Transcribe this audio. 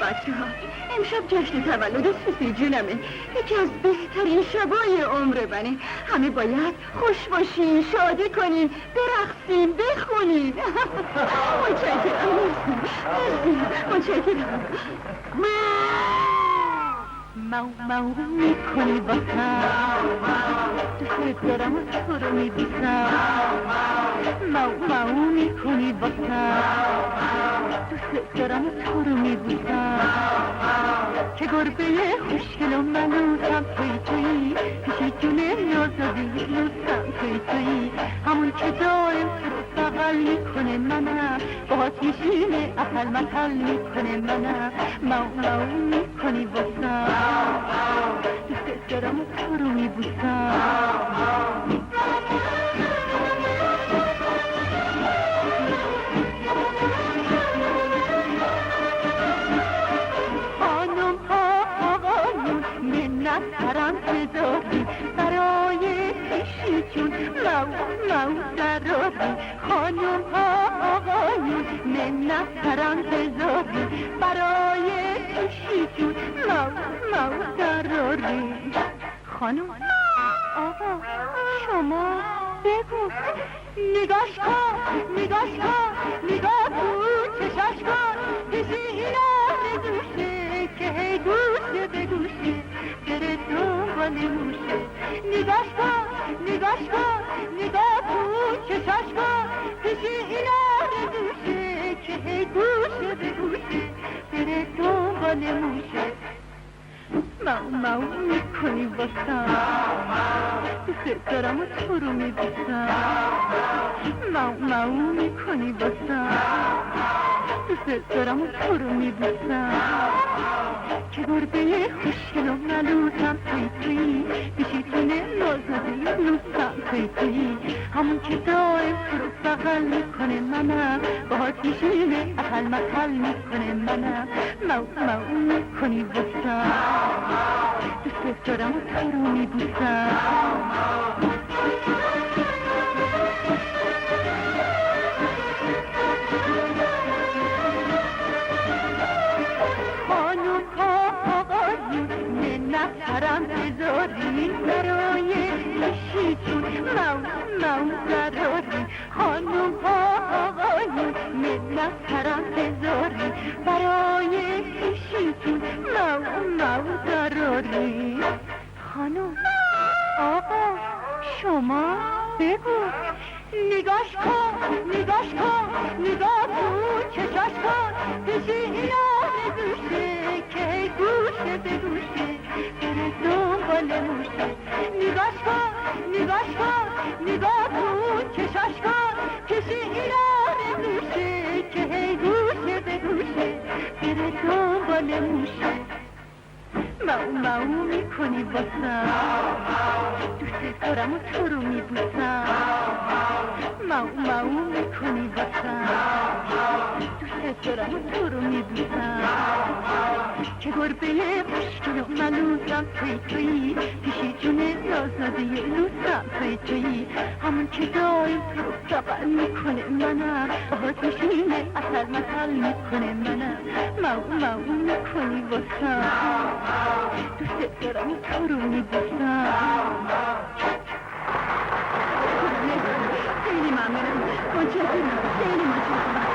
بچه ها، امشب جشن تولد سوسی جونمه. یکی از بهترین شبای عمر منه. همه باید خوش باشین، شادی کنین، برقصین، بخونین. متشکرم. متشکرم. مو میکنی باسم، دوست دارم و تو رو میبوسم. مو میکنی باسم، دوست دارم و تو رو میبوسم. که گربه خوشگل و ملوسم، تویی پیشی جونه آزادی دوستم. تویی همون که دارم تو رو بغل میکنه منم، باهات میشینه اپل مپل میکنه منم. مو میکنی باسم، دوست دارم و تو رو میبوسم. خانم ها آقایون منت سرم بذاری، برای پیشی جون مو ضراری. خانم ها آقایون منت سرم بذاری، برای پیشی جون مو ضراری. خانم آقا شما بگو، نگاش کن نگاه تو چشاش کن، کسی اینا ندوشه که هی گوشه به گوشه بره دنبال موشه. نگاش کن نگاه تو چشاش کن، کسی اینا ندوشه که هی گوشه به گوشه بره دنبال موشه. مو میکنی باسم، دوست دارم و تو رو میبوسم. مو میکنی باسم، دوست دارم و تو رو میبوسم. که گربه خوشگل و ملوسم، تویی بیشیتونه نازنده لوسم. تویی همون که دارم تو رو بغل میکنه منم، باهات میشینه اپل مپل میکنه منم. مو میکنی باسم، دوست دارم و تو رو میبوسم. خانم ها آقایون منت سرم بذارین، برای پیشی جون مو ضراری. خانم ها آقایون منت سرم بذارین، برای پیشی جون مو ضراری. خانم آقا شما بگو، نگاش کن نگاه تو چشاش کن، پیشی اینا ندوشه که گوشه به گوشه بره دنبال موشه. نگاش کن نگاه تو چشاش کن، پیشی اینا ندوشه که گوشه به گوشه بره دنبال موشه. مو میکنی باسم، دوست دارم و تو رو میبوسم. مو میکنی باسم، دوست دارم و تو رو میبوسم. که گربه خوشگل و ملوسم، تویی پیشی جونه نازنده لوسم. تویی همون که دایم تو رو بغل میکنه منم، باهات میشینه اپل مپل میکنه منم. مو میکنی باسم، دوست دارم و تو رو میبوسم. خیلی ممنونم. متشکرم. خیلی متشکرم.